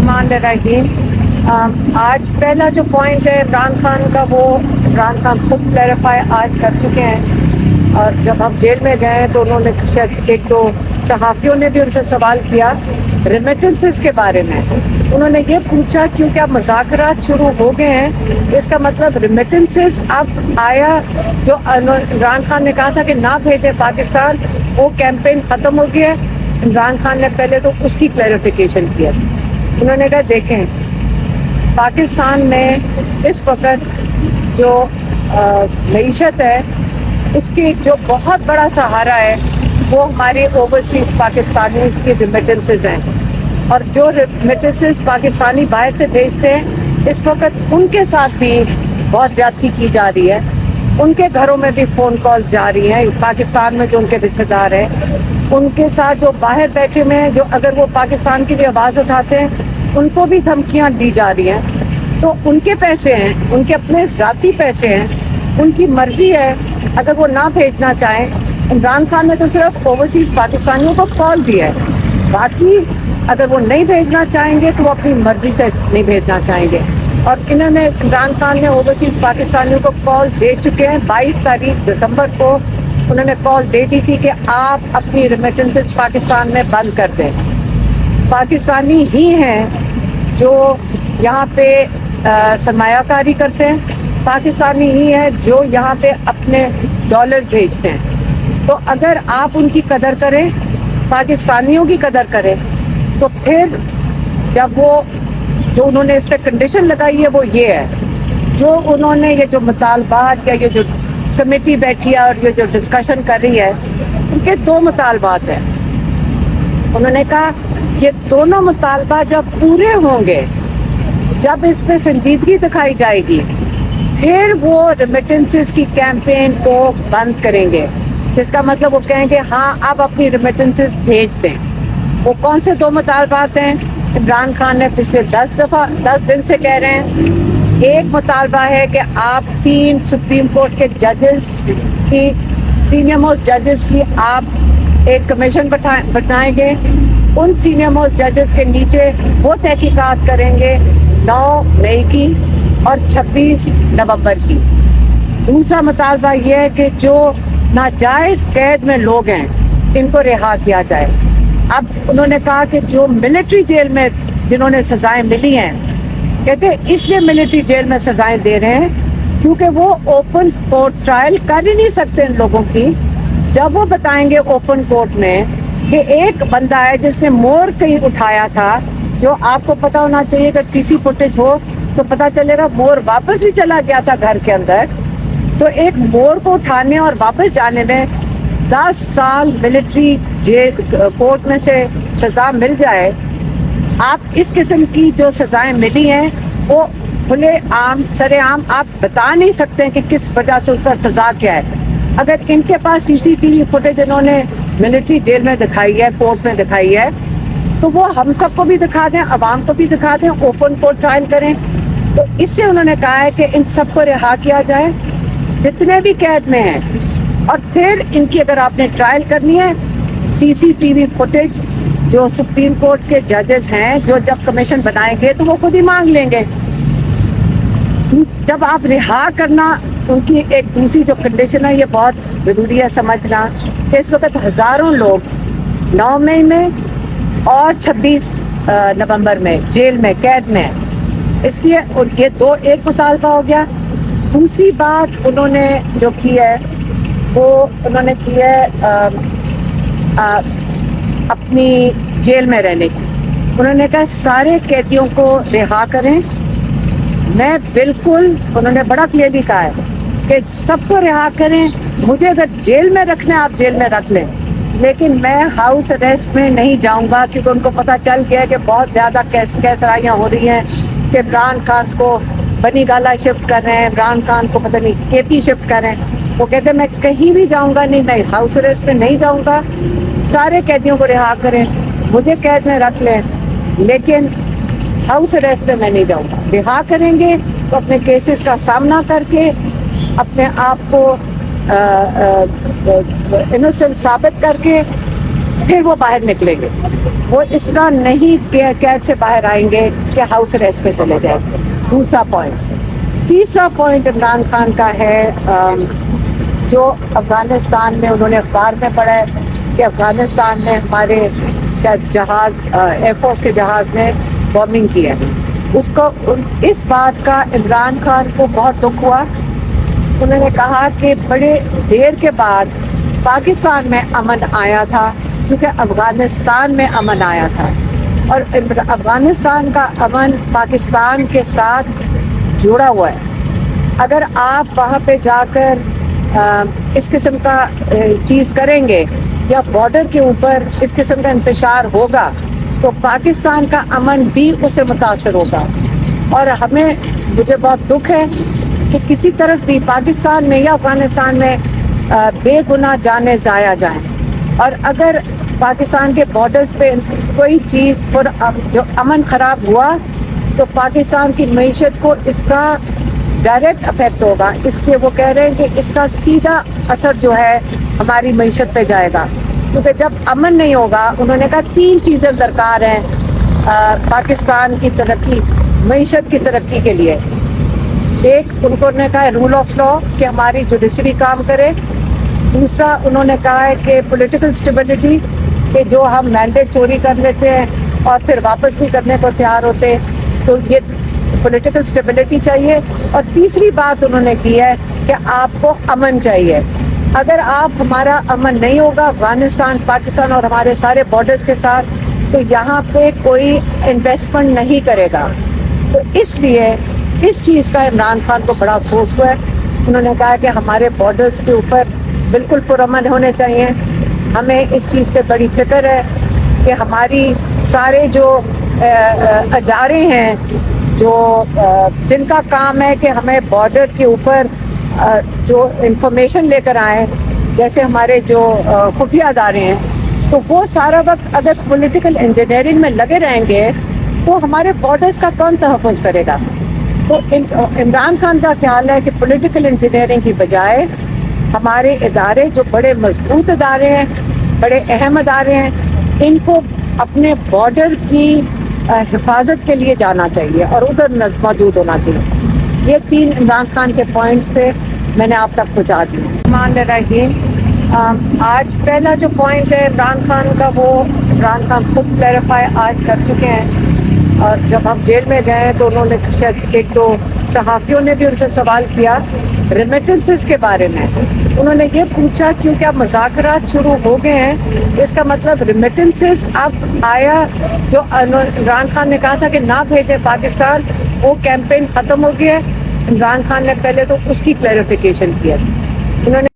الرحمن الرحیم۔ آج پہلا جو پوائنٹ ہے عمران خان کا، وہ عمران خان خود کلیریفائی آج کر چکے ہیں، اور جب ہم جیل میں گئے تو انہوں نے شاید ایک دو صحافیوں نے بھی ان سے سوال کیا ریمیٹنسز کے بارے میں۔ انہوں نے یہ پوچھا کیونکہ اب مذاکرات شروع ہو گئے ہیں، اس کا مطلب ریمیٹنسز اب آیا جو عمران خان نے کہا تھا کہ نہ بھیجے پاکستان، وہ کیمپین ختم ہو گیا۔ عمران خان نے پہلے تو اس کی کلیریفیکیشن کیا۔ انہوں نے کہا دیکھیں پاکستان میں اس وقت جو معیشت ہے اس کی جو بہت بڑا سہارا ہے وہ ہمارے اوورسیز پاکستانیز کی ریمیٹنسز ہیں، اور جو ریمیٹنسز پاکستانی باہر سے بھیجتے ہیں اس وقت ان کے ساتھ بھی بہت زیادتی کی جا رہی ہے۔ ان کے گھروں میں بھی فون کال جاری ہیں، پاکستان میں جو ان کے رشتہ دار ہیں ان کے ساتھ جو باہر بیٹھے ہوئے ہیں، جو اگر وہ پاکستان کے لیے آواز اٹھاتے ہیں ان کو بھی دھمکیاں دی جا رہی ہیں۔ تو ان کے پیسے ہیں، ان کے اپنے ذاتی پیسے ہیں، ان کی مرضی ہے اگر وہ نہ بھیجنا چاہیں۔ عمران خان نے تو صرف اوورسیز پاکستانیوں کو کال دیا ہے، باقی اگر وہ نہیں بھیجنا چاہیں گے تو وہ اپنی مرضی سے نہیں بھیجنا چاہیں گے۔ اور انہوں نے عمران خان نے اوورسیز پاکستانیوں کو کال دے چکے ہیں۔ 22 تاریخ دسمبر کو انہوں نے کال دے دی تھی کہ آپ اپنی ریمیٹنسز پاکستان میں بند کر دیں۔ پاکستانی ہی ہیں جو یہاں پہ سرمایہ کاری کرتے ہیں، پاکستانی ہی ہیں جو یہاں پہ اپنے ڈالرز بھیجتے ہیں۔ تو اگر آپ ان کی قدر کریں، پاکستانیوں کی قدر کریں، تو پھر جب وہ جو انہوں نے اس پہ کنڈیشن لگائی ہے وہ یہ ہے، جو انہوں نے یہ جو مطالبات یا یہ جو کمیٹی بیٹھی ہے اور یہ جو ڈسکشن کر رہی ہے ان کے دو مطالبات ہیں۔ انہوں نے کہا یہ دونوں مطالبات جب پورے ہوں گے، جب اس میں سنجیدگی دکھائی جائے گی، پھر وہ ریمیٹنسز کی کیمپین کو بند کریں گے، جس کا مطلب وہ کہیں گے ہاں اب اپنی ریمیٹنسز بھیج دیں۔ وہ کون سے دو مطالبات ہیں؟ عمران خان نے پچھلے 10 دن سے کہہ رہے ہیں۔ ایک مطالبہ ہے کہ آپ 3 سپریم کورٹ کے ججز کی، سینئر موسٹ ججز کی آپ ایک کمیشن بٹھائیں گے، ان سینئر موسٹ ججز کے نیچے وہ تحقیقات کریں گے 9 مئی کی اور 26 نومبر کی۔ دوسرا مطالبہ یہ ہے کہ جو ناجائز قید میں لوگ ہیں ان کو رہا کیا جائے۔ اب انہوں نے کہا کہ جو ملٹری جیل میں جنہوں نے سزائیں ملی ہیں، کہتے ہیں اس لیے ملٹری جیل میں سزائیں دے رہے ہیں کیونکہ وہ اوپن کورٹ ٹرائل کر ہی نہیں سکتے ان لوگوں کی۔ جب وہ بتائیں گے اوپن کورٹ میں کہ ایک بندہ ہے جس نے مور کہیں اٹھایا تھا، جو آپ کو پتا ہونا چاہیے اگر سی سی فوٹیج ہو تو پتا چلے گا مور واپس بھی چلا گیا تھا گھر کے اندر۔ تو ایک مور کو اٹھانے اور واپس جانے میں 10 سال ملٹری جیل کورٹ میں سے سزا مل جائے۔ آپ اس قسم کی جو سزائیں ملی ہیں وہ کھلے عام سر عام آپ بتا نہیں سکتے کہ کس وجہ سے اس کا سزا کیا ہے۔ اگر ان کے پاس سی سی ٹی وی فوٹیج انہوں نے ملٹری جیل میں دکھائی ہے، کورٹ میں دکھائی ہے، تو وہ ہم سب کو بھی دکھا دیں، عوام کو بھی دکھا دیں، اوپن کورٹ ٹرائل کریں۔ تو اس سے انہوں نے کہا ہے کہ ان سب کو رہا کیا جائے جتنے بھی قید میں ہیں، اور پھر ان کی اگر آپ نے ٹرائل کرنی ہے سی سی ٹی وی فوٹیج جو سپریم کورٹ کے ججز ہیں جو جب کمیشن بنائیں گے تو وہ خود ہی مانگ لیں گے۔ جب آپ رہا کرنا، ان کی ایک دوسری جو کنڈیشن ہے، یہ بہت ضروری ہے سمجھنا کہ اس وقت ہزاروں لوگ 9 مئی میں اور 26 نومبر میں جیل میں قید میں ہیں۔ اس لیے یہ ایک مطالبہ ہو گیا۔ دوسری بات انہوں نے جو کی ہے وہ انہوں نے کی ہے اپنی جیل میں رہنے کی۔ انہوں نے کہا سارے قیدیوں کو رہا کریں۔ میں بالکل، انہوں نے بڑا کلیئرلی کہا ہے کہ سب کو رہا کریں، مجھے اگر جیل میں رکھنا ہے آپ جیل میں رکھ لیں، لیکن میں ہاؤس اریسٹ میں نہیں جاؤں گا، کیونکہ ان کو پتہ چل گیا کہ بہت زیادہ کیسرائیاں ہو رہی ہیں کہ عمران خان کو بنی گالا شفٹ کر رہے ہیں، عمران خان کو پتہ نہیں کے پی شفٹ کر رہے ہیں۔ وہ کہتے ہیں میں کہیں بھی جاؤں گا نہیں، میں ہاؤس اریسٹ میں نہیں جاؤں گا، سارے قیدیوں کو رہا کریں، مجھے قید میں رکھ لیں لیکن ہاؤس اریسٹ میں میں نہیں جاؤں گا۔ رہا کریں گے تو اپنے کیسز کا سامنا کر کے اپنے آپ کو انوسنٹ ثابت کر کے پھر وہ باہر نکلیں گے. وہ اس طرح نہیں قید سے باہر آئیں گے کہ ہاؤس اریسٹ پہ چلے جائیں. دوسرا پوائنٹ. تیسرا پوائنٹ عمران خان کا ہے جو افغانستان میں انہوں نے اخبار میں پڑھا ہے کہ افغانستان میں ہمارے جہاز ایئر فورس کے جہاز نے بومبنگ کی ہے. اس بات کا عمران خان کو بہت دکھ ہوا. انہوں نے کہا کہ بڑے دیر کے بعد پاکستان میں امن آیا تھا کیونکہ افغانستان میں امن آیا تھا اور افغانستان کا امن پاکستان کے ساتھ جڑا ہوا ہے. اگر آپ وہاں پہ جا کر اس قسم کا چیز کریں گے یا بارڈر کے اوپر اس قسم کا انتشار ہوگا تو پاکستان کا امن بھی اس سے متاثر ہوگا. اور مجھے بہت دکھ ہے کہ کسی طرف بھی پاکستان میں یا افغانستان میں بے گناہ جانیں ضائع جائیں. اور اگر پاکستان کے بارڈرز پہ کوئی چیز جو امن خراب ہوا تو پاکستان کی معیشت کو اس کا ڈائریکٹ افیکٹ ہوگا. اس کے وہ کہہ رہے ہیں کہ اس کا سیدھا اثر جو ہے ہماری معیشت پہ جائے گا کیونکہ جب امن نہیں ہوگا. انہوں نے کہا 3 چیزیں درکار ہیں پاکستان کی ترقی معیشت کی ترقی کے لیے. ایک انہوں نے کہا ہے رول آف لا کہ ہماری جوڈیشری کام کرے. دوسرا انہوں نے کہا ہے کہ پولیٹیکل اسٹیبلٹی کہ جو ہم مینڈیٹ چوری کر لیتے ہیں اور پھر واپس بھی کرنے کو تیار ہوتے تو یہ پولیٹیکل اسٹیبلٹی چاہیے. اور تیسری بات انہوں نے کی ہے کہ آپ کو امن چاہیے. اگر ہمارا امن نہیں ہوگا افغانستان پاکستان اور ہمارے سارے بارڈرز کے ساتھ تو یہاں پہ کوئی انویسٹمنٹ نہیں کرے گا. تو اس لیے اس چیز کا عمران خان کو بڑا افسوس ہوا ہے. انہوں نے کہا کہ ہمارے بارڈرز کے اوپر بالکل پرامن ہونے چاہیے. ہمیں اس چیز پہ بڑی فکر ہے کہ ہماری سارے جو ادارے ہیں جن کا کام ہے کہ ہمیں بارڈر کے اوپر جو انفارمیشن لے کر آئیں جیسے ہمارے جو خفیہ ادارے ہیں تو وہ سارا وقت اگر پولیٹیکل انجینئرنگ میں لگے رہیں گے تو ہمارے بارڈرز کا کون تحفظ کرے گا. تو عمران خان کا خیال ہے کہ پولیٹیکل انجینئرنگ کی بجائے ہمارے ادارے جو بڑے مضبوط ادارے ہیں بڑے اہم ادارے ہیں ان کو اپنے بارڈر کی حفاظت کے لیے جانا چاہیے اور ادھر موجود ہونا چاہیے. یہ 3 عمران خان کے پوائنٹ سے میں نے آپ تک پہنچا دی. مان رہی آج پہلا جو پوائنٹ ہے عمران خان کا وہ عمران خان خود کلیریفائی آج کر چکے ہیں. اور جب ہم جیل میں گئے تو انہوں نے شاید 1-2 صحافیوں نے بھی ان سے سوال کیا ریمیٹنسز کے بارے میں. انہوں نے یہ پوچھا کیونکہ اب مذاکرات شروع ہو گئے ہیں اس کا مطلب ریمیٹنسز اب آیا جو عمران خان نے کہا تھا کہ نہ بھیجیں پاکستان وہ کیمپین ختم ہو گیا ہے. عمران خان نے پہلے تو اس کی کلیریفیکیشن کیا. انہوں نے